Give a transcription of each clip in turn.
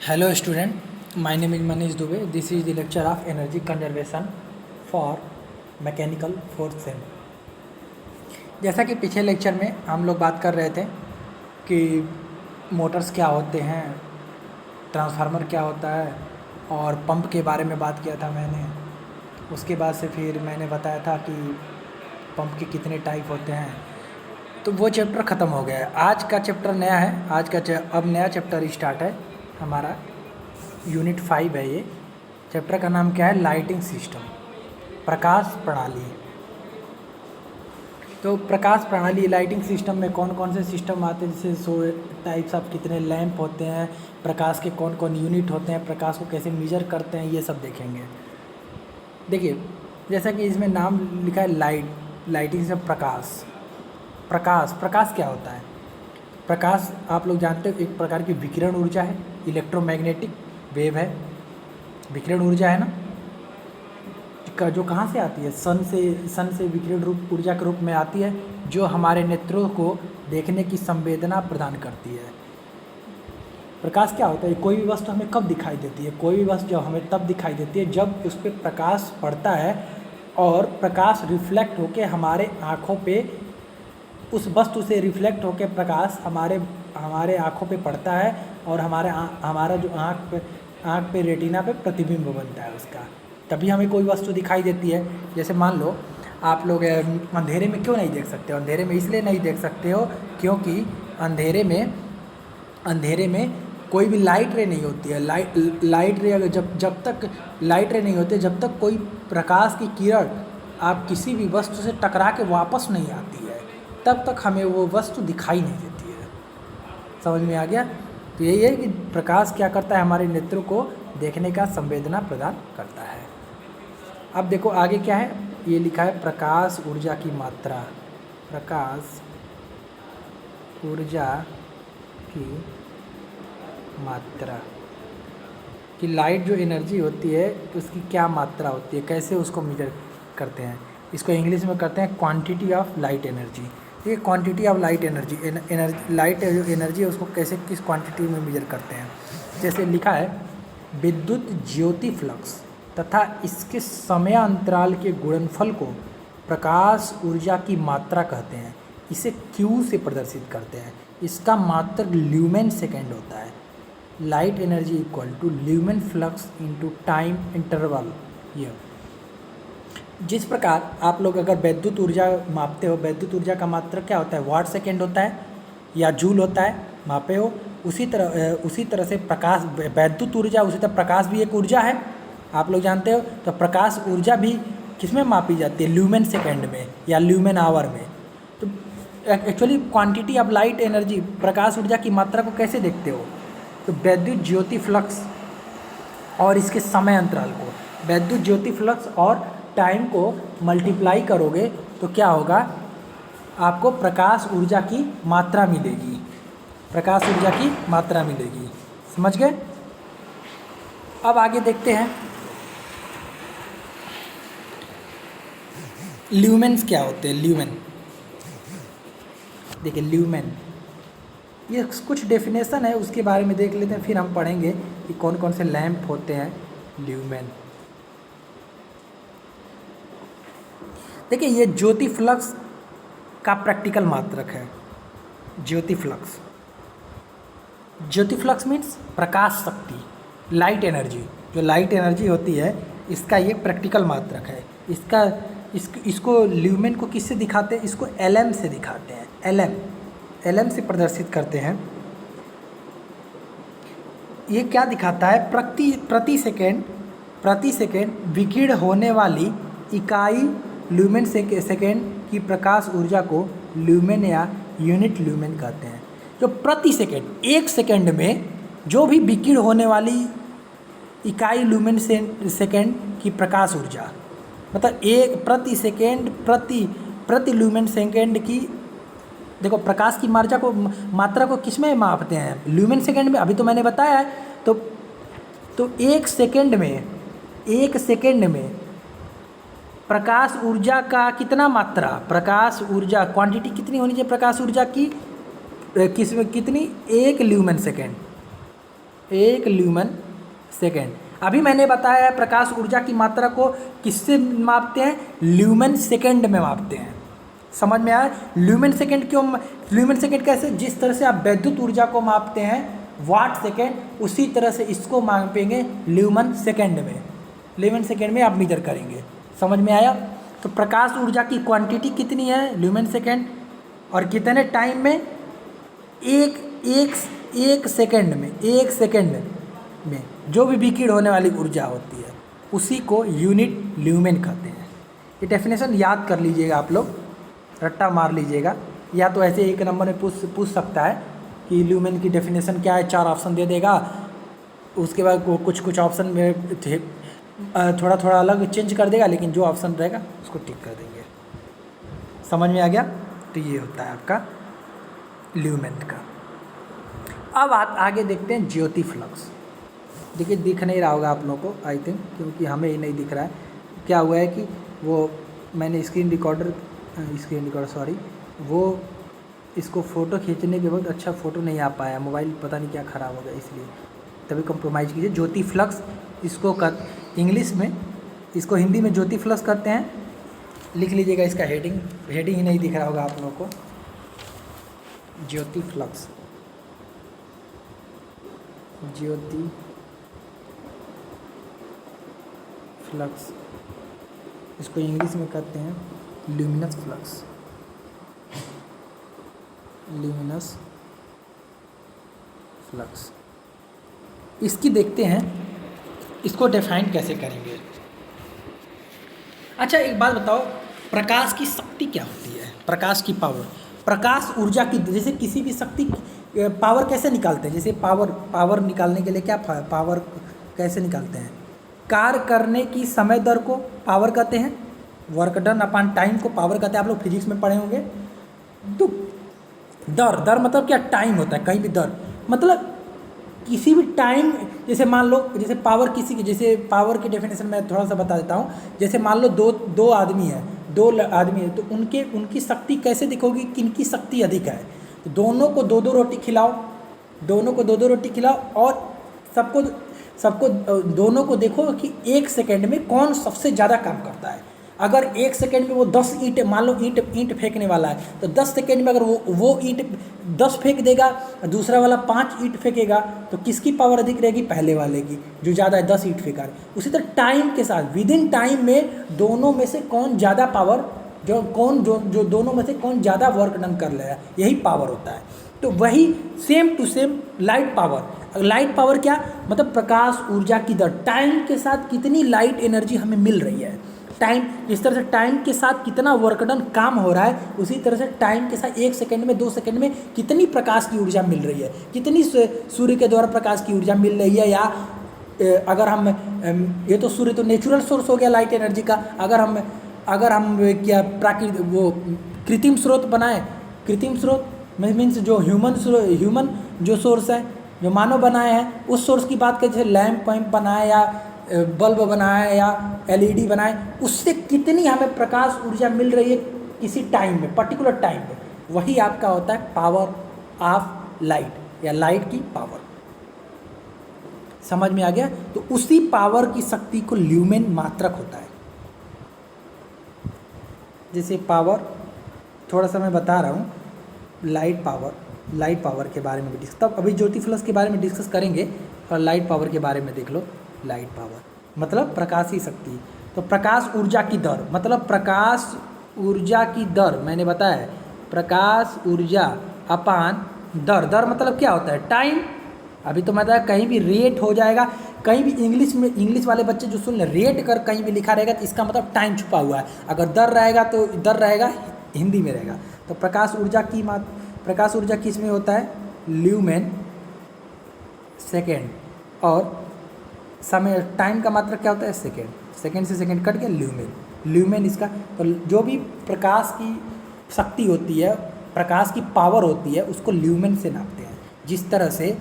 Hello student, my name is Manish Dubey. This is the lecture of energy conservation for mechanical fourth sem. जैसा कि पिछले lecture में हम लोग बात कर रहे थे कि मोटर्स क्या होते हैं, ट्रांसफार्मर क्या होता है और पंप के बारे में बात किया था मैंने। उसके बाद से फिर मैंने बताया था कि पंप के कितने टाइप होते हैं। तो वो चैप्टर ख़त्म हो गया है। आज का चैप्टर नया है। अब नया चैप्टर स्टार्ट है हमारा। यूनिट 5 है ये। चैप्टर का नाम क्या है? लाइटिंग सिस्टम, प्रकाश प्रणाली। तो प्रकाश प्रणाली, लाइटिंग सिस्टम में कौन कौन से सिस्टम आते हैं, जैसे सो टाइप्स ऑफ कितने लैंप होते हैं, प्रकाश के कौन कौन यूनिट होते हैं, प्रकाश को कैसे मेजर करते हैं, ये सब देखेंगे। देखिए, जैसा कि इसमें नाम लिखा है लाइटिंग से प्रकाश क्या होता है? प्रकाश आप लोग जानते हो एक प्रकार की विकिरण ऊर्जा है, इलेक्ट्रोमैग्नेटिक वेव है, विकिरण ऊर्जा है ना, जो कहाँ से आती है? सन से विकिरण रूप ऊर्जा के रूप में आती है, जो हमारे नेत्रों को देखने की संवेदना प्रदान करती है। प्रकाश क्या होता है? कोई भी वस्तु हमें कब दिखाई देती है? कोई भी वस्तु हमें तब दिखाई देती है जब उस पर प्रकाश पड़ता है और प्रकाश रिफ्लेक्ट होकर हमारे आँखों पे, उस वस्तु से रिफ्लेक्ट होकर प्रकाश हमारे आँखों पे पड़ता है और हमारा जो आँख पे रेटिना पे प्रतिबिंब बनता है उसका, तभी हमें कोई वस्तु दिखाई देती है। जैसे मान लो आप लोग अंधेरे में क्यों नहीं देख सकते हो? अंधेरे में इसलिए नहीं देख सकते हो क्योंकि अंधेरे में कोई भी लाइट रे नहीं होती है। लाइट रे अगर जब तक लाइट रे नहीं होती, जब तक कोई प्रकाश की किरण आप किसी भी वस्तु से टकरा के वापस नहीं आती है, तब तक हमें वो वस्तु दिखाई नहीं देती है। समझ में आ गया? तो यही है कि प्रकाश क्या करता है? हमारे नेत्रों को देखने का संवेदना प्रदान करता है। अब देखो आगे क्या है, ये लिखा है प्रकाश ऊर्जा की मात्रा। प्रकाश ऊर्जा की मात्रा कि लाइट जो एनर्जी होती है उसकी क्या मात्रा होती है, कैसे उसको मेजर करते हैं। इसको इंग्लिश में करते हैं क्वांटिटी ऑफ लाइट एनर्जी। ये quantity of light energy, light जो एनर्जी है उसको कैसे, किस क्वांटिटी में मेजर करते हैं। जैसे लिखा है विद्युत ज्योति फ्लक्स तथा इसके समय अंतराल के गुणनफल को प्रकाश ऊर्जा की मात्रा कहते हैं। इसे Q से प्रदर्शित करते हैं। इसका मात्रक ल्यूमेन सेकेंड होता है। Light energy equal to lumen flux into time interval. ये जिस प्रकार आप लोग अगर विद्युत ऊर्जा मापते हो, विद्युत ऊर्जा का मात्रक क्या होता है? वाट सेकेंड होता है या जूल होता है, मापे हो। उसी तरह से प्रकाश, विद्युत ऊर्जा, उसी तरह प्रकाश भी एक ऊर्जा है, आप लोग जानते हो। तो प्रकाश ऊर्जा भी किसमें मापी जाती है? ल्यूमेन सेकेंड में या ल्यूमेन आवर में। तो actually quantity of light energy, प्रकाश ऊर्जा की मात्रा को कैसे देखते हो? तो विद्युत ज्योति फ्लक्स और इसके समय अंतराल को, विद्युत ज्योति फ्लक्स और टाइम को मल्टीप्लाई करोगे तो क्या होगा? आपको प्रकाश ऊर्जा की मात्रा मिलेगी। प्रकाश ऊर्जा की मात्रा मिलेगी। समझ गए? अब आगे देखते हैं ल्यूमेन्स क्या होते हैं। ल्यूमेन, देखिए ल्यूमेन, ये कुछ डेफिनेशन है, उसके बारे में देख लेते हैं, फिर हम पढ़ेंगे कि कौन कौन से लैंप होते हैं। ल्यूमेन, देखिए ये ज्योति फ्लक्स का प्रैक्टिकल मात्रक है। ज्योति फ्लक्स मीन्स प्रकाश शक्ति, लाइट एनर्जी। जो लाइट एनर्जी होती है इसका ये प्रैक्टिकल मात्रक है। इसको ल्यूमेन को किससे दिखाते हैं? इसको LM से दिखाते हैं। LM से प्रदर्शित करते हैं। ये क्या दिखाता है? प्रति सेकेंड विकीर्ण होने वाली इकाई ल्यूमेन सेकेंड की प्रकाश ऊर्जा को ल्यूमेन या यूनिट ल्यूमेन कहते हैं। जो प्रति सेकेंड, एक सेकेंड में जो भी विकीर्ण होने वाली इकाई ल्यूमेन सेकेंड की प्रकाश ऊर्जा, मतलब एक प्रति ल्यूमेन सेकेंड की, देखो प्रकाश की मात्रा को किस में मापते हैं? ल्यूमेन सेकेंड में। अभी तो मैंने बताया है। तो एक सेकेंड में प्रकाश ऊर्जा का कितना मात्रा, प्रकाश ऊर्जा क्वांटिटी कितनी होनी चाहिए प्रकाश ऊर्जा की? कितनी? 1 ल्यूमेन सेकेंड। 1 lumen second. अभी मैंने बताया है प्रकाश ऊर्जा की मात्रा को किससे मापते हैं, ल्यूमेन सेकेंड में मापते हैं। समझ में आया ल्यूमेन सेकेंड क्यों, ल्यूमेन सेकेंड कैसे, जिस तरह से आप विद्युत ऊर्जा को मापते हैं वाट सेकेंड, उसी तरह से इसको मापेंगे ल्यूमेन सेकेंड में। ल्यूमेन सेकेंड में आप मेजर करेंगे। समझ में आया। तो प्रकाश ऊर्जा की क्वांटिटी कितनी है ल्यूमेन सेकेंड, और कितने टाइम में, एक सेकेंड में, 1 सेकेंड में जो भी विकिरण होने वाली ऊर्जा होती है उसी को यूनिट ल्यूमेन कहते हैं। ये डेफिनेशन याद कर लीजिएगा, आप लोग रट्टा मार लीजिएगा, या तो ऐसे एक नंबर में पूछ सकता है कि ल्यूमेन की डेफिनेशन क्या है, 4 ऑप्शन दे देगा, उसके बाद वो कुछ ऑप्शन में थोड़ा थोड़ा अलग चेंज कर देगा, लेकिन जो ऑप्शन रहेगा उसको टिक कर देंगे। समझ में आ गया। तो ये होता है आपका ल्यूमेन का। अब आप आगे देखते हैं ज्योति फ्लक्स। देखिए दिख नहीं रहा होगा आप लोगों को आई थिंक, क्योंकि हमें ही नहीं दिख रहा है। क्या हुआ है कि वो मैंने स्क्रीन रिकॉर्डर सॉरी, वो इसको फ़ोटो खींचने के बाद अच्छा फ़ोटो नहीं आ पाया, मोबाइल पता नहीं क्या ख़राब हो गया, इसलिए तभी कंप्रोमाइज़ कीजिए। ज्योति फ्लक्स इसको इंग्लिश में, इसको हिंदी में ज्योति फ्लक्स करते हैं। लिख लीजिएगा इसका हेडिंग ही नहीं दिख रहा होगा आप लोगों को। ज्योति फ्लक्स, ज्योति फ्लक्स, इसको इंग्लिश में कहते हैं ल्यूमिनस फ्लक्स। ल्यूमिनस फ्लक्स, इसकी देखते हैं इसको डिफाइन कैसे करेंगे। अच्छा एक बात बताओ, प्रकाश की शक्ति क्या होती है, प्रकाश की पावर, प्रकाश ऊर्जा की, जैसे किसी भी शक्ति पावर कैसे निकालते हैं, जैसे पावर निकालने के लिए क्या पावर कैसे निकालते हैं, कार्य करने की समय दर को पावर कहते हैं, वर्क डन अपॉन टाइम को पावर कहते हैं। आप लोग फिजिक्स में पढ़े होंगे। तो दर मतलब क्या, टाइम होता है, कहीं भी दर मतलब किसी भी टाइम, जैसे मान लो, जैसे पावर किसी की, जैसे पावर की डेफिनेशन मैं थोड़ा सा बता देता हूँ। जैसे मान लो दो आदमी है, तो उनकी शक्ति कैसे दिखोगी, किनकी शक्ति अधिक है। तो दोनों को 2-2 रोटी खिलाओ, और सबको दोनों को देखो कि 1 सेकेंड में कौन सबसे ज़्यादा काम करता है। अगर 1 सेकेंड में वो 10 ईंट, मान लो ईंट फेंकने वाला है, तो 10 सेकेंड में अगर वो ईंट 10 फेंक देगा, दूसरा वाला 5 ईंट फेंकेगा, तो किसकी पावर अधिक रहेगी, पहले वाले की, जो ज़्यादा है 10 ईंट फेंका है। उसी तरह टाइम के साथ, विद इन टाइम में दोनों में से कौन ज़्यादा पावर, जो दोनों में से कौन ज़्यादा वर्क डन कर ले रहा है, यही पावर होता है। तो वही same to same light power क्या मतलब, प्रकाश ऊर्जा की दर, टाइम के साथ कितनी लाइट एनर्जी हमें मिल रही है। टाइम, जिस तरह से टाइम के साथ कितना वर्क डन काम हो रहा है, उसी तरह से टाइम के साथ 1 सेकेंड में, 2 सेकेंड में कितनी प्रकाश की ऊर्जा मिल रही है, कितनी सूर्य के द्वारा प्रकाश की ऊर्जा मिल रही है। या अगर हम, ये तो सूर्य तो नेचुरल सोर्स हो गया लाइट एनर्जी का, अगर हम क्या कृत्रिम स्रोत बनाएं, कृत्रिम स्रोत मीन्स जो ह्यूमन जो सोर्स है, जो मानव बनाए हैं, उस सोर्स की बात करें, जैसे लैंप बनाए या बल्ब बनाए या LED बनाए, उससे कितनी हमें प्रकाश ऊर्जा मिल रही है किसी टाइम में, पर्टिकुलर टाइम में, वही आपका होता है पावर ऑफ लाइट, या लाइट की पावर। समझ में आ गया। तो उसी पावर की शक्ति को ल्यूमेन मात्रक होता है। जैसे पावर, थोड़ा सा मैं बता रहा हूँ, लाइट पावर के बारे में भी तब अभी ज्योति फ्लक्स के बारे में डिस्कस करेंगे, और लाइट पावर के बारे में देख लो। लाइट पावर मतलब प्रकाशी शक्ति। तो प्रकाश ऊर्जा की दर मतलब, प्रकाश ऊर्जा की दर मैंने बताया, प्रकाश ऊर्जा अपान दर मतलब क्या होता है, टाइम। अभी तो मैं बताया, कहीं भी रेट हो जाएगा, कहीं भी इंग्लिश वाले बच्चे जो सुन ले, रेट कर कहीं भी लिखा रहेगा तो इसका मतलब टाइम छुपा हुआ है। अगर दर रहेगा तो दर रहेगा हिंदी में रहेगा। तो प्रकाश ऊर्जा किस में होता है, ल्यूमेन सेकेंड, और समय टाइम का मात्रक क्या होता है, सेकेंड से सेकेंड कट गया, ल्यूमेन इसका। तो जो भी प्रकाश की शक्ति होती है, प्रकाश की पावर होती है, उसको ल्यूमेन से नापते हैं। जिस तरह से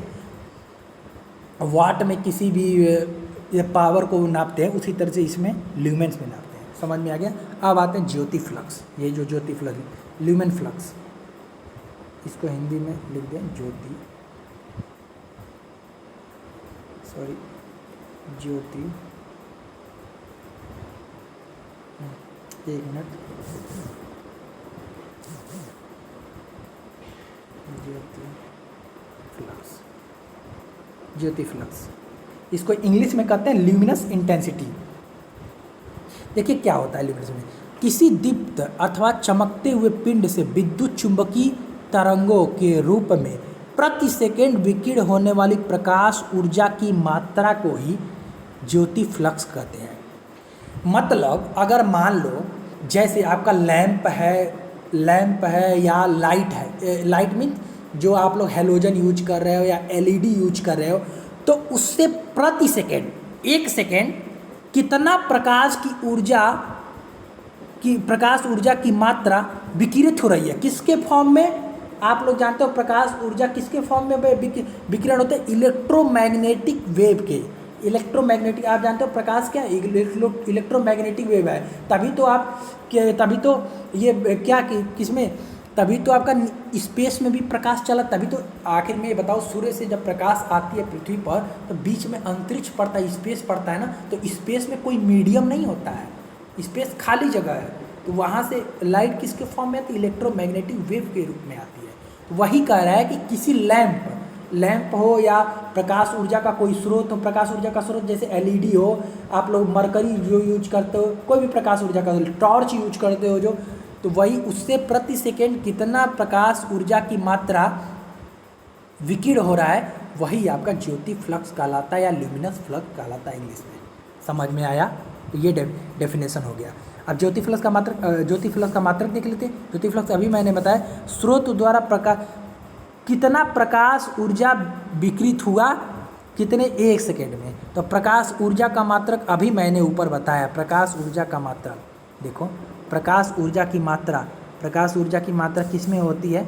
वाट में किसी भी पावर को नापते हैं, उसी तरह से इसमें ल्यूमेन्स में नापते हैं। समझ में आ गया। अब आते हैं ज्योति फ्लक्स। ये जो ज्योति फ्लक्स, ल्यूमेन फ्लक्स, इसको हिंदी में लिख दें ज्योति सॉरी, ज्योति, एक मिनट, ज्योति फ्लक्स, इसको इंग्लिश में कहते हैं ल्यूमिनस इंटेंसिटी। देखिए क्या होता है ल्यूमिनस में, किसी दीप्त अथवा चमकते हुए पिंड से विद्युत चुंबकीय तरंगों के रूप में प्रति सेकंड विकीर्ण होने वाली प्रकाश ऊर्जा की मात्रा को ही ज्योति फ्लक्स कहते हैं। मतलब अगर मान लो जैसे आपका लैंप है या लाइट है, लाइट मीन जो आप लोग हैलोजन यूज कर रहे हो या एलईडी यूज कर रहे हो, तो उससे प्रति सेकंड, एक सेकंड कितना प्रकाश ऊर्जा की मात्रा विकिरित हो रही है, किसके फॉर्म में, आप लोग जानते हो प्रकाश ऊर्जा किसके फॉर्म में विकिरण होते हैं, इलेक्ट्रोमैग्नेटिक वेव के। इलेक्ट्रोमैग्नेटिक, आप जानते हो प्रकाश क्या है, इलेक्ट्रोमैग्नेटिक वेव है। तभी तो ये क्या किसमें, तभी तो आपका स्पेस में भी प्रकाश चला। तभी तो आखिर में ये बताओ, सूर्य से जब प्रकाश आती है पृथ्वी पर तो बीच में अंतरिक्ष पड़ता है, स्पेस पड़ता है ना, तो स्पेस में कोई मीडियम नहीं होता है, स्पेस खाली जगह है, तो वहाँ से लाइट किसके फॉर्म में आती है, इलेक्ट्रोमैग्नेटिक वेव के रूप में आती है। तो वही कह रहा है कि किसी लैंप हो या प्रकाश ऊर्जा का कोई स्रोत हो, प्रकाश ऊर्जा का स्रोत जैसे एलईडी हो, आप लोग मरकरी जो यूज करते हो, कोई भी प्रकाश ऊर्जा का टॉर्च यूज करते हो जो, तो वही उससे प्रति सेकेंड कितना प्रकाश ऊर्जा की मात्रा विकीर्ण हो रहा है, वही आपका ज्योति फ्लक्स कहलाता है या ल्यूमिनस फ्लक्स कहलाता है इंग्लिश में। समझ में आया? ये डेफिनेशन हो गया। अब ज्योति फ्लक्स का मात्रक देख लेते हैं। ज्योति फ्लक्स अभी मैंने बताया, स्रोत द्वारा कितना प्रकाश ऊर्जा विकृत हुआ, कितने, एक सेकेंड में। तो प्रकाश ऊर्जा का मात्रक अभी मैंने ऊपर बताया, प्रकाश ऊर्जा का मात्रक देखो, प्रकाश ऊर्जा की मात्रा किस में होती है,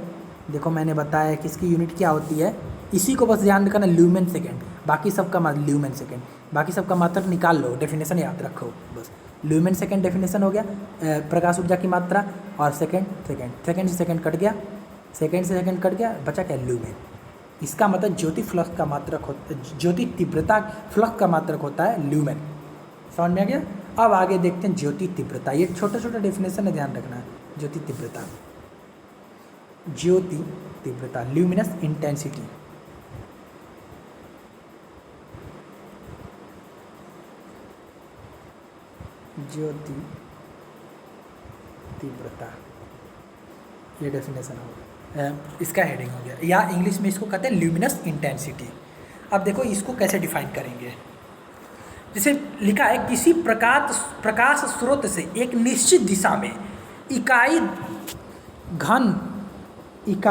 देखो मैंने बताया किसकी यूनिट क्या होती है, इसी को बस ध्यान रखना, ल्यूमेन सेकेंड, बाकी सबका ल्यूमेन सेकेंड, बाकी सबका मात्रक निकाल लो, डेफिनेशन याद रखो बस। ल्यूमेन सेकेंड डेफिनेशन हो गया प्रकाश ऊर्जा की मात्रा, और सेकेंड से सेकेंड कट गया, बचा क्या, ल्यूमेन। इसका मतलब ज्योति फ्लक्स का मात्रक ज्योति तीव्रता फ्लक्स का मात्रक होता है ल्यूमेन। समझ में आ गया? अब आगे देखते हैं ज्योति तीव्रता। ये छोटा डेफिनेशन है, ध्यान रखना है। ज्योति तीव्रता ल्यूमिनस इंटेंसिटी। ज्योति तीव्रता, ये डेफिनेशन हो गया, इसका हेडिंग हो गया, या इंग्लिश में इसको कहते हैं ल्यूमिनस इंटेंसिटी। अब देखो इसको कैसे डिफाइन करेंगे। जैसे लिखा है, किसी प्रकाश स्रोत से एक निश्चित दिशा में इकाई घन एक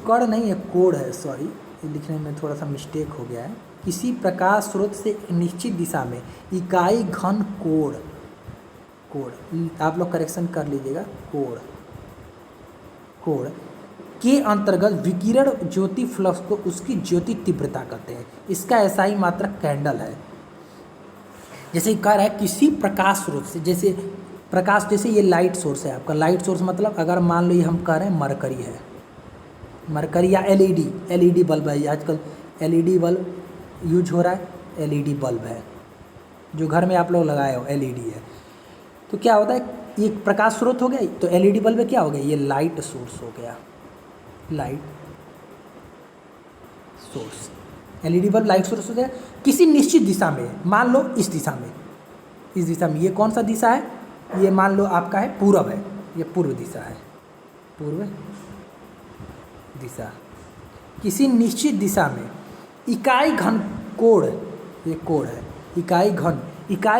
कण नहीं है, कोण है, सॉरी ये लिखने में थोड़ा सा मिस्टेक हो गया है। किसी प्रकाश स्रोत से एक निश्चित दिशा में इकाई घन कोण, आप लोग करेक्शन कर लीजिएगा, कोण के अंतर्गत विकिरण ज्योति फ्लक्स को उसकी ज्योति तीव्रता कहते हैं। इसका एसआई मात्रक कैंडल है। जैसे कह रहा है किसी प्रकाश स्रोत से, जैसे ये लाइट सोर्स है आपका, लाइट सोर्स मतलब अगर मान लो ये हम कह रहे हैं मरकरी या एलईडी बल्ब है, आजकल एलईडी बल्ब यूज हो रहा है, एलईडी बल्ब है जो घर में आप लोग लगाए हो, एलईडी है। तो क्या होता है, ये प्रकाश स्रोत हो गया, तो एलईडी बल्ब में क्या हो गया, ये लाइट सोर्स हो गया, एलईडी बल्ब लाइट सोर्स हो गया किसी निश्चित दिशा में। मान लो इस दिशा में, ये कौन सा दिशा है, ये मान लो आपका है पूरब है, ये पूर्व दिशा है, किसी निश्चित दिशा में इकाई घन कोण, ये कोण है, इकाई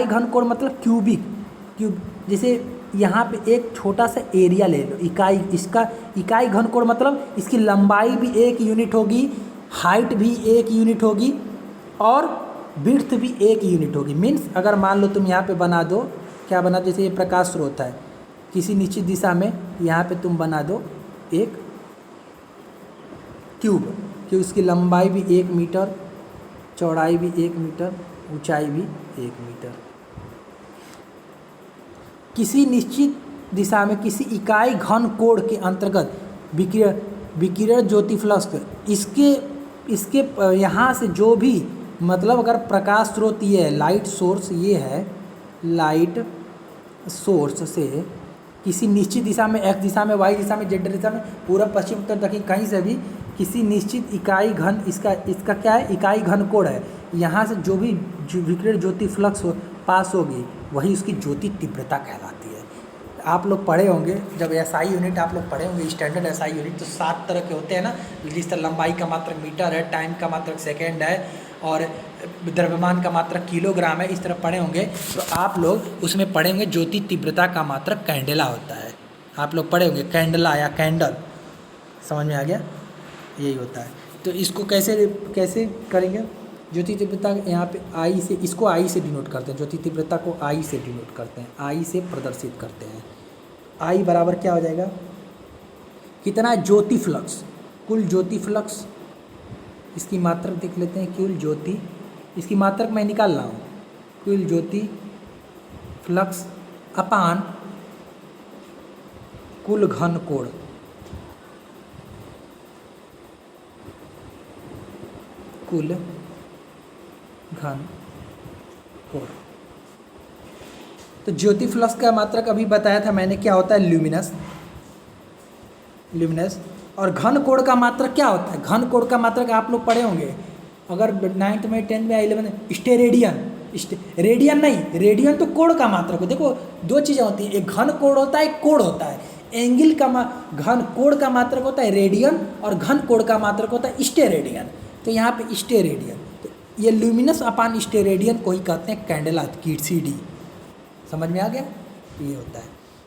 घन कोण मतलब क्यूब, जैसे यहाँ पे एक छोटा सा एरिया ले लो, इकाई घन कोण मतलब इसकी लंबाई भी एक यूनिट होगी, हाइट भी एक यूनिट होगी और विड्थ भी एक यूनिट होगी। मीन्स अगर मान लो तुम यहाँ पे बना दो, क्या बना दो, जैसे ये प्रकाश स्रोत है किसी निश्चित दिशा में, यहाँ पे तुम बना दो एक क्यूब कि उसकी लंबाई भी 1 मीटर, चौड़ाई भी 1 मीटर, ऊंचाई भी 1 मीटर। किसी निश्चित दिशा में किसी इकाई घन कोण के अंतर्गत विकिरण विकिरण ज्योति फ्लक्स, इसके इसके यहाँ से जो भी मतलब अगर प्रकाश स्रोत ये है, लाइट सोर्स ये है, लाइट सोर्स से किसी निश्चित दिशा में, एक्स दिशा में, वाई दिशा में, जेड दिशा में, पूर्व पश्चिम उत्तर दक्षिण कहीं से भी किसी निश्चित इकाई घन, इसका क्या है, इकाई घन कोण है, यहाँ से जो भी विकिरण ज्योति फ्लक्स पास होगी वही उसकी ज्योति तीव्रता कहलाती है। आप लोग पढ़े होंगे जब एसआई यूनिट आप लोग पढ़े होंगे, स्टैंडर्ड एसआई यूनिट, तो 7 तरह के होते हैं ना, जिस तरह लंबाई का मात्रक मीटर है, टाइम का मात्रक सेकेंड है, और द्रव्यमान का मात्रक किलोग्राम है, इस तरह पढ़े होंगे। तो आप लोग उसमें पढ़े होंगे ज्योति तीव्रता का मात्रक कैंडेला होता है, आप लोग पढ़े होंगे कैंडला या कैंडल, समझ में आ गया, यही होता है। तो इसको कैसे करेंगे, ज्योति तीव्रता यहाँ पे आई से, इसको आई से डिनोट करते हैं, ज्योति तीव्रता को आई से डिनोट करते हैं, आई से प्रदर्शित करते हैं। आई बराबर क्या हो जाएगा, कितना ज्योति फ्लक्स, कुल ज्योति फ्लक्स, इसकी मात्रक देख लेते हैं, कुल ज्योति, इसकी मात्रक मैं निकाल रहा हूँ, कुल ज्योति फ्लक्स अपान कुल घन कोण, कुल घन कोण। तो ज्योति फ्लक्स का मात्रक अभी बताया था मैंने, क्या होता है, ल्यूमिनस। और घन कोण का मात्रक क्या होता है, घन कोण का मात्रक आप लोग पढ़े होंगे अगर 9th में, 10th में, 11th में, स्टेरेडियन, रेडियन नहीं, रेडियन तो कोण का मात्रक हो। देखो 2 चीज़ें होती हैं, एक घन कोण होता है, एक कोण होता है। एंगल का घन कोण का मात्रक होता है रेडियन, और घन कोण का मात्रक होता है स्टेरेडियन। तो यहाँ पे स्टेरेडियन, तो ये ल्यूमिनस अपान स्टेरेडियन को ही कहते हैं कैंडेला, कीट, समझ में आ गया, ये होता है।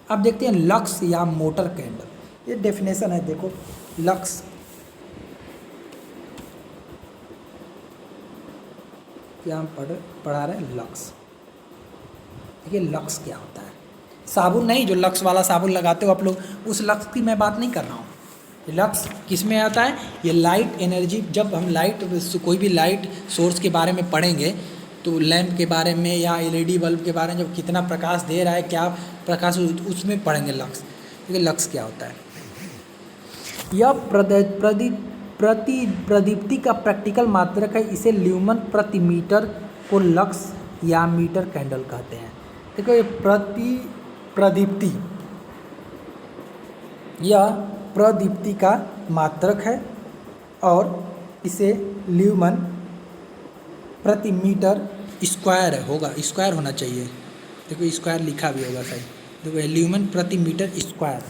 अब देखते हैं लक्स या मोटर कैंडल, ये डेफिनेशन है, देखो लक्स, क्या हम पढ़ा रहे हैं, लक्स। देखिए लक्स क्या होता है, साबुन नहीं, जो लक्स वाला साबुन लगाते हो आप लोग, उस लक्स की मैं बात नहीं कर रहा हूँ। लक्स किस में आता है, ये लाइट एनर्जी, जब हम कोई भी लाइट सोर्स के बारे में पढ़ेंगे तो लैंप के बारे में या एलईडी बल्ब के बारे में, जब कितना प्रकाश दे रहा है, क्या प्रकाश, उसमें पढ़ेंगे लक्स। देखिए लक्स क्या होता है, यह प्रदीप्ति का प्रैक्टिकल मात्रक है, इसे ल्यूमन प्रति मीटर को लक्स या मीटर कैंडल कहते हैं। देखो ये प्रदीप्ति, यह प्रदीप्ति का मात्रक है और इसे ल्यूमन प्रति मीटर स्क्वायर होगा, स्क्वायर होना चाहिए, देखो स्क्वायर लिखा भी होगा सही, देखो ल्यूमन प्रति मीटर स्क्वायर,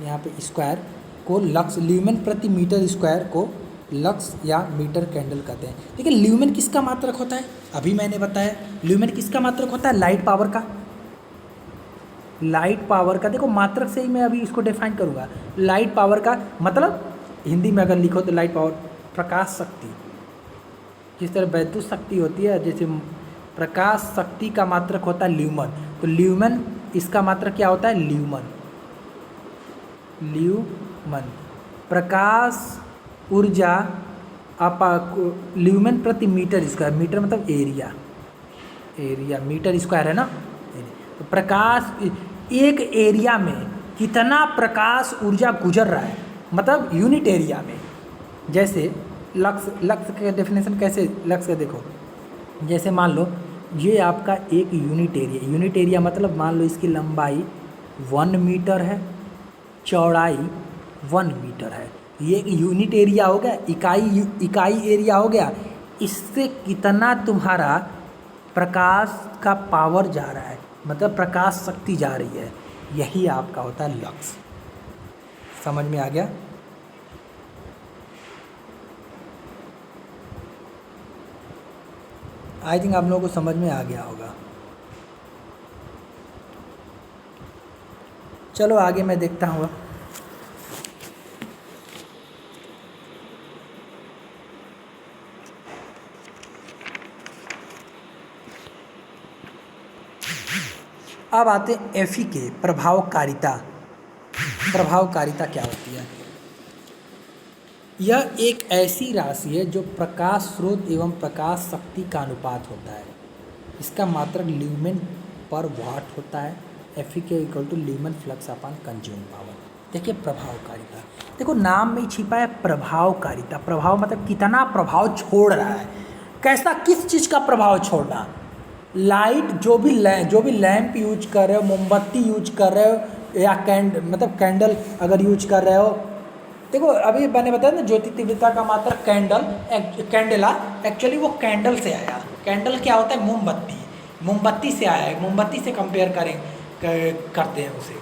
यहाँ पे स्क्वायर को लक्स, ल्यूमन प्रति मीटर स्क्वायर को लक्स या मीटर कैंडल कहते हैं। देखिए ल्यूमन किसका मात्रक होता है, अभी मैंने बताया ल्यूमन किसका मात्रक होता है, लाइट पावर का, लाइट पावर का। देखो मात्रक से ही मैं अभी इसको डिफाइन करूँगा, लाइट पावर का मतलब हिंदी में अगर लिखो तो लाइट पावर, प्रकाश शक्ति, जिस तरह वैद्युत शक्ति होती है, जैसे प्रकाश शक्ति का मात्रक होता है ल्यूमन, तो ल्यूमन इसका मात्रक क्या होता है, ल्यूमन प्रकाश ऊर्जा ल्यूमन प्रति मीटर स्क्वायर, मीटर मतलब एरिया, मीटर स्क्वायर है ना, तो प्रकाश एक एरिया में कितना प्रकाश ऊर्जा गुजर रहा है, मतलब यूनिट एरिया में। जैसे लक्स का डेफिनेशन कैसे, लक्स का देखो, जैसे मान लो ये आपका एक यूनिट एरिया मतलब मान लो इसकी लंबाई 1 मीटर है, चौड़ाई 1 मीटर है, ये एक यूनिट एरिया हो गया, इकाई एरिया हो गया। इससे कितना तुम्हारा प्रकाश का पावर जा रहा है, मतलब प्रकाश शक्ति जा रही है, यही आपका होता है लक्स। समझ में आ गया, आई थिंक आप लोगों को समझ में आ गया होगा। चलो आगे मैं देखता हूँ। अब आते हैं एफई के प्रभावकारिता क्या होती है। यह एक ऐसी राशि है जो प्रकाश स्रोत एवं प्रकाश शक्ति का अनुपात होता है। इसका मात्रक ल्यूमेन पर वाट होता है। एफई के equal to lumen flux upon consume power. देखिए प्रभावकारिता, देखो नाम में ही छिपा है प्रभावकारिता। प्रभाव मतलब कितना प्रभाव छोड़ रहा है, कैसा, किस चीज़ का प्रभाव छोड़ना। लाइट जो भी लैंप यूज कर रहे हो, मोमबत्ती यूज कर रहे हो, या कैंडल अगर यूज कर रहे हो। देखो अभी मैंने बताया ना ज्योति तीव्रता का मात्रक कैंडेला, एक्चुअली वो कैंडल से आया। कैंडल क्या होता है, मोमबत्ती से आया है, मोमबत्ती से कंपेयर करते हैं उसे,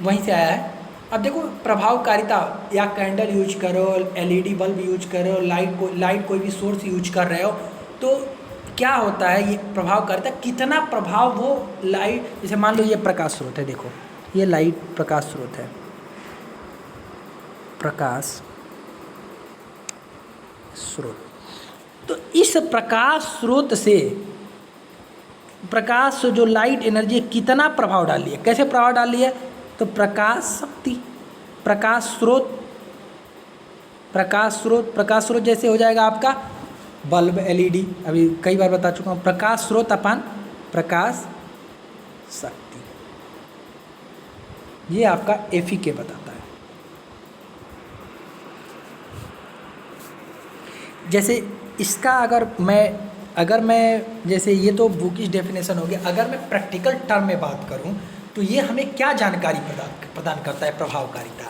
वहीं से आया है। अब देखो प्रभावकारिता, या कैंडल यूज करो, एलईडी बल्ब यूज करो, लाइट कोई भी सोर्स यूज कर रहे हो, तो क्या होता है ये प्रभावकारिता, कितना प्रभाव वो लाइट, जैसे मान लो ये प्रकाश स्रोत है, देखो ये लाइट प्रकाश स्रोत है, प्रकाश स्रोत। तो इस प्रकाश स्रोत से जो लाइट एनर्जी कितना प्रभाव डाली है, कैसे प्रभाव डाली है, तो प्रकाश शक्ति, प्रकाश स्रोत जैसे हो जाएगा आपका बल्ब, एलईडी, अभी कई बार बता चुका हूँ, प्रकाश स्रोत अपन प्रकाश शक्ति, ये आपका एफईके बताता है। जैसे इसका अगर मैं जैसे ये तो बुकिश डेफिनेशन हो गया, अगर मैं प्रैक्टिकल टर्म में बात करूं तो ये हमें क्या जानकारी प्रदान करता है। प्रभावकारिता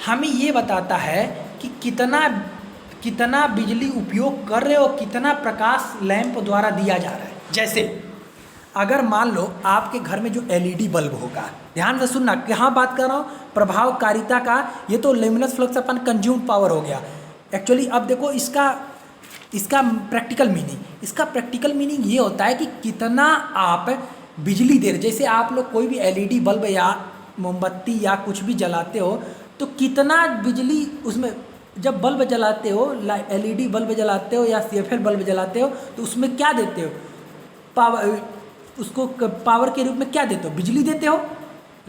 हमें ये बताता है कि कितना बिजली उपयोग कर रहे हो, कितना प्रकाश लैंप द्वारा दिया जा रहा है। जैसे अगर मान लो आपके घर में जो एलईडी बल्ब होगा, ध्यान से सुनना, कहाँ बात कर रहा हूँ, प्रभावकारिता का। ये तो ल्यूमिनस फ्लक्स अपन कंज्यूम पावर हो गया। एक्चुअली अब देखो इसका प्रैक्टिकल मीनिंग ये होता है कि कितना आप बिजली दे रहे। जैसे आप लोग कोई भी एलईडी बल्ब या मोमबत्ती या कुछ भी जलाते हो, तो कितना बिजली उसमें, जब बल्ब जलाते हो, एलईडी बल्ब जलाते हो या सीएफएल बल्ब जलाते हो, तो उसमें क्या देते हो, पावर, उसको पावर के रूप में क्या देते हो, बिजली देते हो,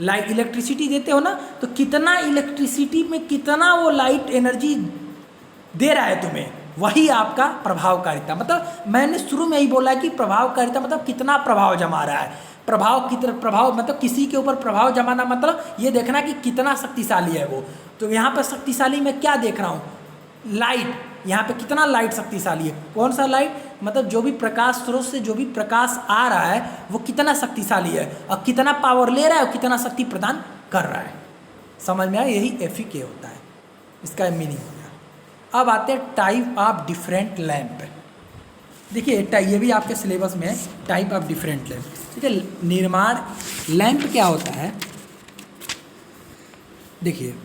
लाइट इलेक्ट्रिसिटी देते हो ना। तो कितना इलेक्ट्रिसिटी में कितना वो लाइट एनर्जी दे रहा है तुम्हें, वही आपका प्रभावकारिता। मतलब मैंने शुरू में ही बोला है कि प्रभावकारिता मतलब कितना प्रभाव जमा रहा है। प्रभाव मतलब किसी के ऊपर प्रभाव जमाना, मतलब ये देखना कि कितना शक्तिशाली है वो। तो यहाँ पर शक्तिशाली मैं क्या देख रहा हूँ, लाइट, यहाँ पे कितना लाइट शक्तिशाली है, कौन सा लाइट, मतलब जो भी प्रकाश स्रोत से जो भी प्रकाश आ रहा है वो कितना शक्तिशाली है और कितना पावर ले रहा है और कितना शक्ति प्रदान कर रहा है। समझ में आया, यही एफईके होता है, इसका मीनिंग हो गया। अब आते हैं टाइप ऑफ डिफरेंट लैंप। देखिए ये भी आपके सिलेबस में है, टाइप ऑफ डिफरेंट लैंप। ठीक है, निर्माण लैंप क्या होता है, देखिए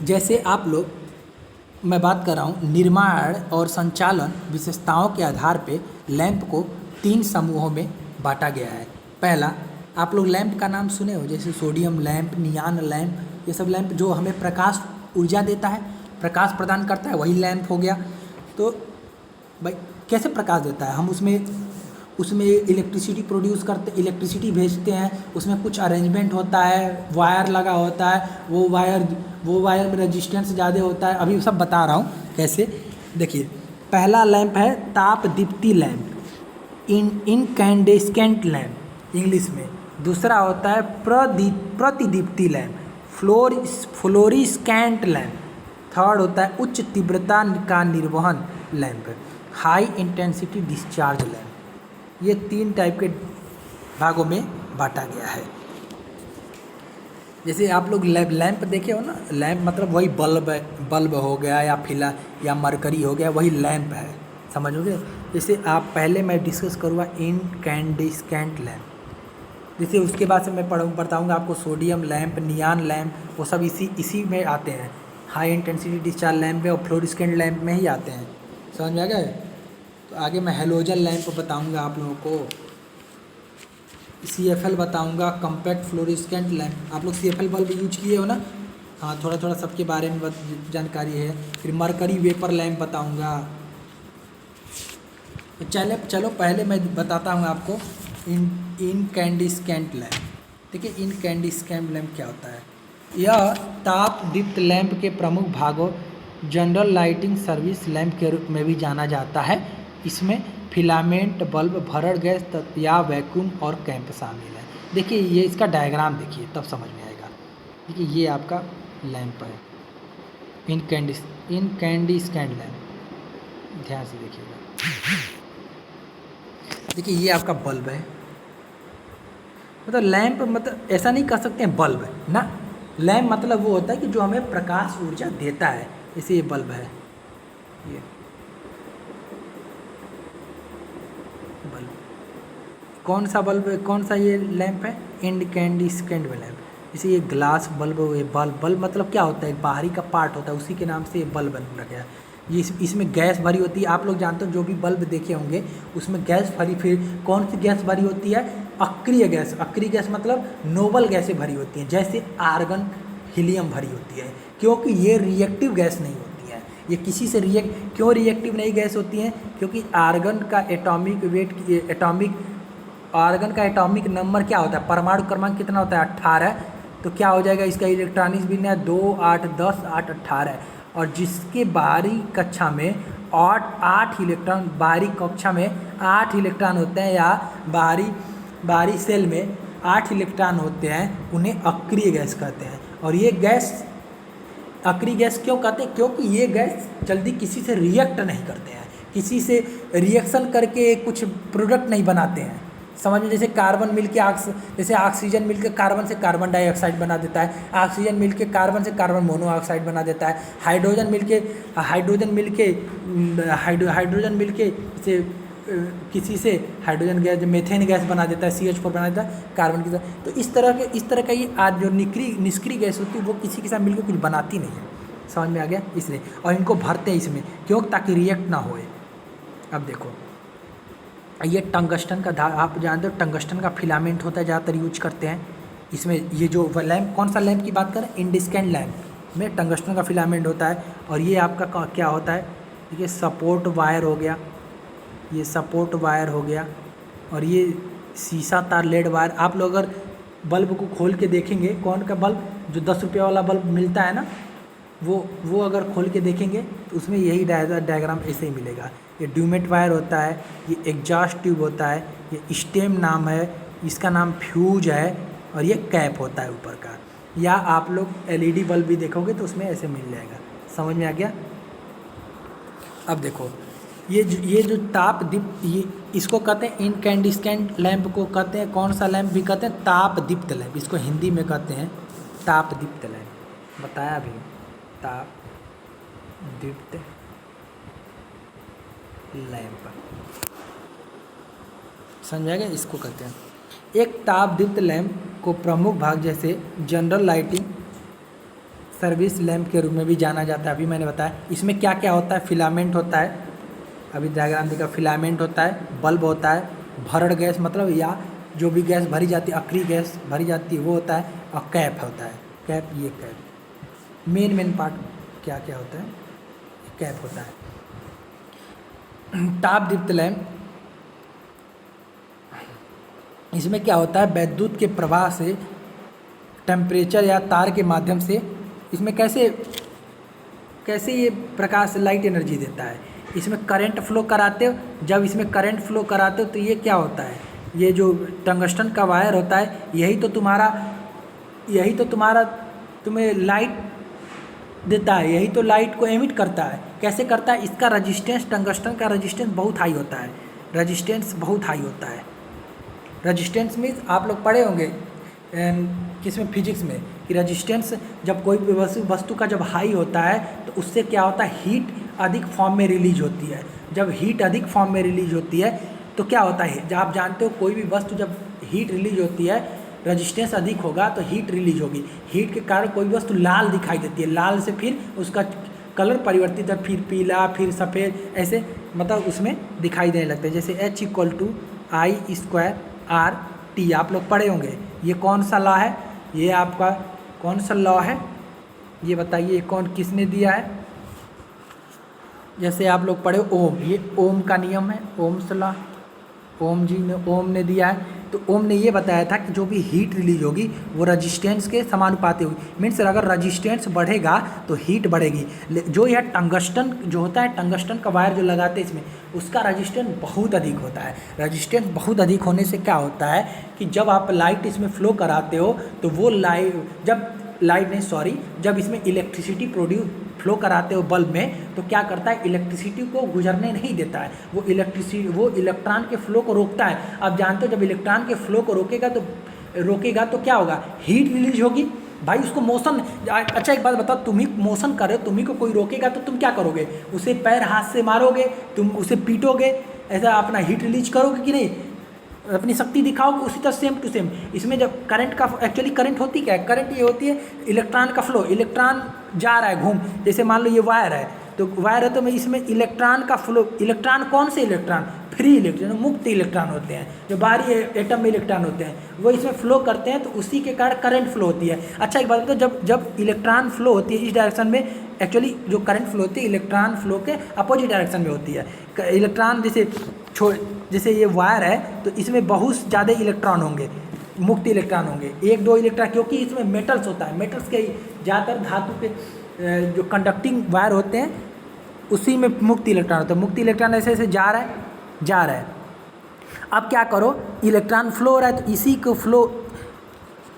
जैसे आप लोग, मैं बात कर रहा हूँ निर्माण और संचालन विशेषताओं के आधार पे लैंप को 3 समूहों में बांटा गया है। पहला, आप लोग लैंप का नाम सुने हो, जैसे सोडियम लैंप, नियान लैंप, ये सब लैंप जो हमें प्रकाश ऊर्जा देता है, प्रकाश प्रदान करता है, वही लैंप हो गया। तो भाई कैसे प्रकाश देता है, हम उसमें इलेक्ट्रिसिटी प्रोड्यूस करते, इलेक्ट्रिसिटी भेजते हैं, उसमें कुछ अरेंजमेंट होता है, वायर लगा होता है, वो वायर में रेजिस्टेंस ज़्यादा होता है, अभी सब बता रहा हूँ कैसे। देखिए पहला लैंप है ताप Deepti lamp, incandescent lamp English में। दूसरा होता है प्रतिदीप्ति लैंप, फ्लोरिस्केंट लैंप। थर्ड होता है उच्च तीव्रता का निर्वहन lamp, high intensity discharge lamp. ये 3 टाइप के भागों में बांटा गया है। जैसे आप लोग लैंप देखे हो ना, लैंप मतलब वही बल्ब हो गया या मरकरी हो गया, वही लैंप है, समझोगे। जैसे आप पहले मैं डिस्कस करूँगा इनकैंडेसेंट लैंप, जैसे उसके बाद से मैं बताऊँगा आपको सोडियम लैंप, नियान लैंप, वो सब इसी में आते हैं। हाई इंटेंसिटी डिस्चार्ज लैंप और फ्लोरिस्केंट लैंप में ही आते हैं, समझ में आ गया। तो आगे मैं हेलोजन लैंप बताऊंगा आप लोगों को, CFL बताऊंगा, कॉम्पैक्ट फ्लोरिस्केंट लैंप। आप लोग CFL बल्ब यूज किए हो ना, हाँ, थोड़ा सबके बारे में जानकारी है। फिर मरकरी वेपर लैंप बताऊंगा। तो चलो पहले मैं बताता हूँ आपको इनकैंडेसेंट लैंप। देखिए इनकैंडेसेंट लैंप क्या होता है, यह ताप दीप्त लैंप के प्रमुख भागों जनरल लाइटिंग सर्विस लैंप के रूप में भी जाना जाता है। इसमें फिलामेंट बल्ब, भरड़ गैस या वैक्यूम और कैंप शामिल है। देखिए ये इसका डायग्राम देखिए तब समझ में आएगा। देखिए ये आपका लैंप है, इनकैंडिस्केंट लैंप, ध्यान से देखिएगा। देखिए ये आपका बल्ब है, मतलब लैंप मतलब ऐसा नहीं कह सकते हैं बल्ब है ना, लैंप मतलब वो होता है कि जो हमें प्रकाश ऊर्जा देता है, इसे ये बल्ब है। ये बल्ब कौन सा बल्ब है, कौन सा ये लैंप है, इनकैंडिस्केंट लैंप। इसे ये ग्लास बल्ब, ये बल्ब मतलब क्या होता है, बाहरी का पार्ट होता है, उसी के नाम से ये बल्ब रखा गया है। ये इसमें गैस भरी होती है, आप लोग जानते हो जो भी बल्ब देखे होंगे उसमें गैस भरी, फिर कौन सी गैस भरी होती है, अक्रिय गैस। अक्रिय गैस मतलब नोबल गैसें भरी होती हैं, जैसे आर्गन, हीलियम भरी होती है, क्योंकि ये रिएक्टिव गैस नहीं होती है। ये किसी से क्यों रिएक्टिव नहीं गैस होती हैं, क्योंकि आर्गन का एटॉमिक नंबर क्या होता है, परमाणु क्रमांक कितना होता है, 18। तो क्या हो जाएगा, इसका इलेक्ट्रॉनिक बिन है 2, 8, 10, 8, 18। और जिसके बाहरी कक्षा में 8 इलेक्ट्रॉन, बाहरी कक्षा में 8 इलेक्ट्रॉन होते हैं, या बाहरी सेल में 8 इलेक्ट्रॉन होते हैं, उन्हें अक्रिय गैस कहते हैं। और ये गैस अक्रिय गैस क्यों कहते हैं, क्योंकि ये गैस जल्दी किसी से रिएक्ट नहीं करते हैं, किसी से रिएक्शन करके कुछ प्रोडक्ट नहीं बनाते हैं। समझ में, जैसे कार्बन मिलके जैसे ऑक्सीजन मिलके कार्बन से कार्बन डाइऑक्साइड बना देता है, ऑक्सीजन मिलके कार्बन से कार्बन मोनोऑक्साइड बना देता है, हाइड्रोजन मिलके जैसे किसी से हाइड्रोजन गैस, मेथेन गैस बना देता है, CH4 बना देता है कार्बन की तरह। तो इस तरह का ये आज जो निष्क्रिय गैस होती है वो किसी के साथ मिलकर कुछ बनाती नहीं है। समझ में आ गया, इसलिए। और इनको भरते हैं इसमें, क्यों, ताकि रिएक्ट ना होए। अब देखो ये टंगस्टन का आप जानते हो टंगस्टन का फिलामेंट होता है, ज़्यादातर यूज करते हैं इसमें। ये जो लैंप, कौन सा लैंप की बात करें, इंडिस्केंट लैंप में टंगस्टन का फिलामेंट होता है। और ये आपका क्या होता है, देखिए सपोर्ट वायर हो गया, ये सपोर्ट वायर हो गया, और ये शीशा तार लेड वायर। आप लोग अगर बल्ब को खोल के देखेंगे, कौन का बल्ब, जो 10 रुपये वाला बल्ब मिलता है ना, वो अगर खोल के देखेंगे तो उसमें यही डायग्राम ऐसे ही मिलेगा। ये ड्यूमेट वायर होता है, ये एग्जॉस्ट ट्यूब होता है, ये स्टेम नाम है, इसका नाम फ्यूज है, और ये कैप होता है ऊपर का। या आप लोग LED बल्ब भी देखोगे तो उसमें ऐसे मिल जाएगा। समझ में आ गया। अब देखो ये जो ताप दीप्त, ये इसको कहते हैं इनकैंडिस्केंट लैंप को कहते हैं, कौन सा लैंप भी कहते हैं, ताप दीप्त लैंप। इसको हिंदी में कहते हैं ताप दीप्त लैंप, बताया भी, ताप दीप्त लैंप, समझाएगा, इसको कहते हैं। एक ताप दीप्त लैंप को प्रमुख भाग जैसे जनरल लाइटिंग सर्विस लैंप के रूप में भी जाना जाता है। अभी मैंने बताया इसमें क्या क्या होता है, फिलामेंट होता है, अभी डायग्राम देखा, फिलामेंट होता है, बल्ब होता है, भरड़ गैस मतलब या जो भी गैस भरी जाती है, अक्रिय गैस भरी जाती है वो होता है, और कैप होता है। कैप, ये कैप मेन पार्ट क्या क्या होता है, कैप होता है। ताप दीप्त लैंप, इसमें क्या होता है, विद्युत के प्रवाह से टेम्परेचर या तार के माध्यम से इसमें कैसे ये प्रकाश लाइट एनर्जी देता है। इसमें करंट फ्लो कराते हो, जब इसमें करंट फ्लो कराते हो तो ये क्या होता है, ये जो टंगस्टन का वायर होता है यही तो तुम्हारा तुम्हें लाइट देता है, यही तो लाइट को एमिट करता है। कैसे करता है, इसका रजिस्टेंस, टंगस्टन का रजिस्टेंस बहुत हाई होता है, रजिस्टेंस बहुत हाई होता है। रजिस्टेंस मीन्स आप लोग पढ़े होंगे किसमें, फिजिक्स में, कि रजिस्टेंस जब कोई भी वस्तु का जब हाई होता है तो उससे क्या होता है, हीट अधिक फॉर्म में रिलीज होती है। जब हीट अधिक फॉर्म में रिलीज होती है तो क्या होता है, जब आप जानते हो कोई भी वस्तु जब हीट रिलीज होती है, रजिस्टेंस अधिक होगा तो हीट रिलीज होगी, हीट के कारण कोई भी वस्तु लाल दिखाई देती है, लाल से फिर उसका कलर परिवर्तित है, फिर पीला, फिर सफ़ेद, ऐसे मतलब उसमें दिखाई देने लगता है। जैसे H=I²RT आप लोग पढ़े होंगे। ये कौन सा लॉ है, ये आपका कौन सा लॉ है, ये बताइए, कौन किसने दिया है। जैसे आप लोग पढ़े ओम, ये ओम का नियम है, ओम्स लॉ, ओम ने दिया है। तो ओम ने ये बताया था कि जो भी हीट रिलीज होगी वो रजिस्टेंस के समानुपाती होगी। मीन्स अगर रजिस्टेंस बढ़ेगा तो हीट बढ़ेगी। जो यह टंगस्टन जो होता है, टंगस्टन का वायर जो लगाते हैं इसमें, उसका रजिस्टेंस बहुत अधिक होता है। रजिस्टेंस बहुत अधिक होने से क्या होता है कि जब आप लाइट इसमें फ्लो कराते हो तो वो जब इसमें इलेक्ट्रिसिटी फ्लो कराते हो बल्ब में, तो क्या करता है, इलेक्ट्रिसिटी को गुजरने नहीं देता है, वो इलेक्ट्रॉन के फ्लो को रोकता है। आप जानते हो जब इलेक्ट्रॉन के फ्लो को रोकेगा तो क्या होगा, हीट रिलीज होगी भाई, उसको मोशन। अच्छा एक बात बताओ, तुम ही मोशन कर रहे हो, तुम्ही को कोई रोकेगा तो तुम क्या करोगे, उसे पैर हाथ से मारोगे, तुम उसे पीटोगे, ऐसा अपना हीट रिलीज करोगे कि नहीं, अपनी शक्ति दिखाओगे। उसी तरह सेम टू सेम इसमें जब करंट का, एक्चुअली करंट होती क्या है, करंट ये होती है इलेक्ट्रॉन का फ्लो, इलेक्ट्रॉन जा रहा है घूम, जैसे मान लो ये वायर है, तो वायर है तो मैं इसमें इलेक्ट्रॉन का फ्लो, इलेक्ट्रॉन कौन से इलेक्ट्रॉन, फ्री इलेक्ट्रॉन, मुक्त इलेक्ट्रॉन होते हैं, जो बाहरी एटम में इलेक्ट्रॉन होते हैं वो इसमें फ्लो करते हैं, तो उसी के कारण करंट फ्लो होती है। अच्छा एक बात बताओ, जब इलेक्ट्रॉन फ्लो होती है इस डायरेक्शन में, एक्चुअली जो करंट फ्लो होती है इलेक्ट्रॉन फ्लो के अपोजिट डायरेक्शन में होती है। इलेक्ट्रॉन जैसे ये वायर है तो इसमें बहुत ज़्यादा इलेक्ट्रॉन होंगे, मुक्त इलेक्ट्रॉन होंगे, 1-2 इलेक्ट्रॉन, क्योंकि इसमें मेटल्स होता है, मेटल्स के ज़्यादातर धातु के जो कंडक्टिंग वायर होते हैं उसी में मुक्त इलेक्ट्रॉन होता है। मुक्त इलेक्ट्रॉन ऐसे ऐसे जा रहा है। अब क्या करो, इलेक्ट्रॉन फ्लो हो रहा है तो इसी को फ्लो,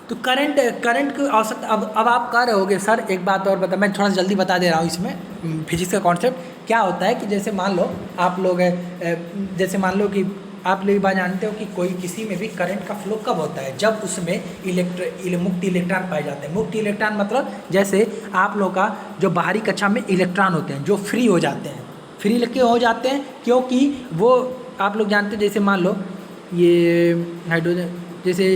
तो करंट की आवश्यकता। अब आप कह रहे होगे सर एक बात और बता, मैं थोड़ा सा जल्दी बता दे रहा हूँ इसमें फिजिक्स का कॉन्सेप्ट क्या होता है कि जैसे मान लो आप लोग जैसे मान लो कि आप लोग बात जानते हो कि कोई किसी में भी करंट का फ्लो कब होता है, जब उसमें मुक्त इलेक्ट्रॉन पाए जाते हैं। मुक्त इलेक्ट्रॉन मतलब जैसे आप लोग का जो बाहरी कक्षा में इलेक्ट्रॉन होते हैं जो फ्री हो जाते हैं, फ्री लेके हो जाते हैं, क्योंकि वो आप लोग जानते हैं, जैसे मान लो ये हाइड्रोजन, जैसे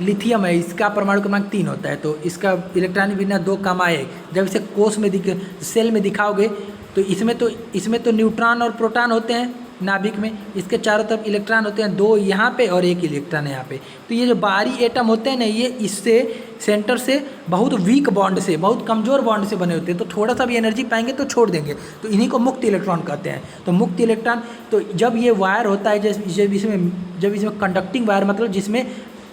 लिथियम है, इसका परमाणु क्रमांक 3 होता है, तो इसका इलेक्ट्रॉनिक विन्यास 2, जब इसे कोष में सेल में दिखाओगे तो इसमें तो न्यूट्रॉन और प्रोटॉन होते हैं नाभिक में, इसके चारों तरफ इलेक्ट्रॉन होते हैं, 2 यहाँ पे और 1 इलेक्ट्रॉन यहाँ पे। तो ये जो बाहरी एटम होते हैं ना, ये इससे सेंटर से बहुत वीक बॉन्ड से, बहुत कमज़ोर बॉन्ड से बने होते हैं, तो थोड़ा सा भी एनर्जी पाएंगे तो छोड़ देंगे, तो इन्हीं को मुक्त इलेक्ट्रॉन कहते हैं। तो मुक्त इलेक्ट्रॉन, तो जब ये वायर होता है, जब इसमें कंडक्टिंग वायर मतलब जिसमें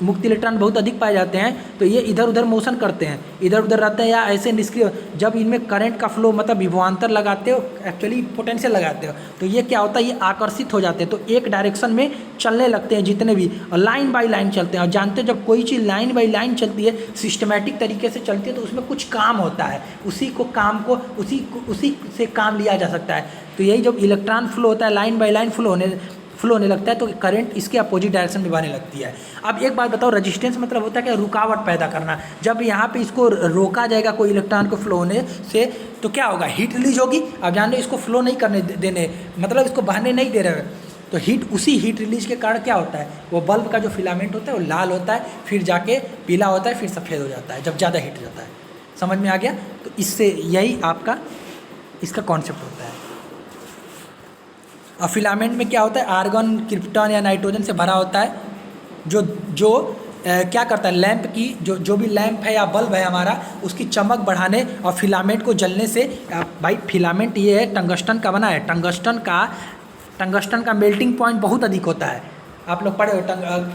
मुक्त इलेक्ट्रॉन बहुत अधिक पाए जाते हैं, तो ये इधर उधर मोशन करते हैं, इधर उधर रहते हैं या ऐसे निष्क्रिय। जब इनमें करंट का फ्लो मतलब विभवांतर लगाते हो, एक्चुअली पोटेंशियल लगाते हो, तो ये क्या होता है, ये आकर्षित हो जाते हैं, तो एक डायरेक्शन में चलने लगते हैं जितने भी, और लाइन बाय लाइन चलते हैं। और जानते हैं जब कोई चीज़ लाइन बाय लाइन चलती है, सिस्टमेटिक तरीके से चलती है, तो उसमें कुछ काम होता है, उसी से काम लिया जा सकता है। तो यही जब इलेक्ट्रॉन फ्लो होता है, लाइन बाय लाइन फ्लो होने लगता है, तो करंट इसके अपोजिट डायरेक्शन में बहने लगती है। अब एक बात बताओ, रेजिस्टेंस मतलब होता है कि रुकावट पैदा करना। जब यहाँ पे इसको रोका जाएगा कोई इलेक्ट्रॉन को फ्लो होने से, तो क्या होगा, हीट रिलीज होगी। अब जान लो इसको फ्लो नहीं करने देने, मतलब इसको बहने नहीं दे रहे, तो उसी हीट रिलीज के कारण क्या होता है, वो बल्ब का जो फिलामेंट होता है वो लाल होता है, फिर जाके पीला होता है, फिर सफ़ेद हो जाता है जब ज़्यादा हीट हो जाता है। समझ में आ गया? तो इससे यही आपका इसका कॉन्सेप्ट होता है। और फिलामेंट में क्या होता है, आर्गन, क्रिप्टॉन या नाइट्रोजन से भरा होता है, जो क्या करता है, लैंप की जो भी लैंप है या बल्ब है हमारा, उसकी चमक बढ़ाने और फिलामेंट को जलने से। भाई फिलामेंट ये है टंगस्टन का बना है, टंगस्टन का मेल्टिंग पॉइंट बहुत अधिक होता है। आप लोग पढ़े हो,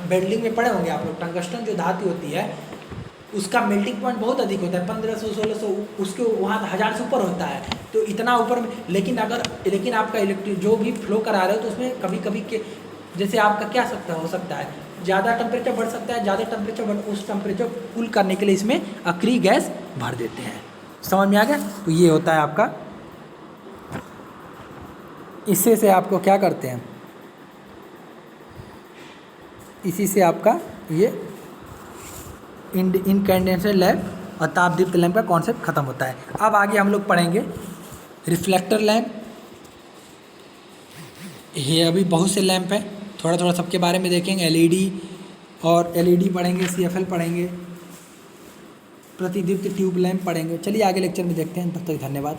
वेल्डिंग में पढ़े होंगे आप लोग, टंगस्टन जो धातु होती है उसका मेल्टिंग पॉइंट बहुत अधिक होता है, 1500-1600, उसके वहाँ 1000 से ऊपर होता है, तो इतना ऊपर में। लेकिन आपका इलेक्ट्रिक जो भी फ्लो करा रहे हो, तो उसमें कभी कभी के जैसे आपका क्या हो सकता है, ज़्यादा टेम्परेचर बढ़ सकता है, ज़्यादा टेम्परेचर उस टेम्परेचर कूल करने के लिए इसमें अक्री गैस भर देते हैं। समझ में आ गया? तो ये होता है आपका, इससे से आपको क्या करते हैं, इसी से आपका ये इनकैंडेसेंट लैंप और तापदीप्त लैंप का कॉन्सेप्ट खत्म होता है। अब आगे हम लोग पढ़ेंगे रिफ्लेक्टर लैंप। ये अभी बहुत से लैंप हैं, थोड़ा थोड़ा सबके बारे में देखेंगे। एलईडी पढ़ेंगे, CFL पढ़ेंगे, प्रतिदीप्त ट्यूब लैंप पढ़ेंगे। चलिए आगे लेक्चर में देखते हैं, तब तक धन्यवाद।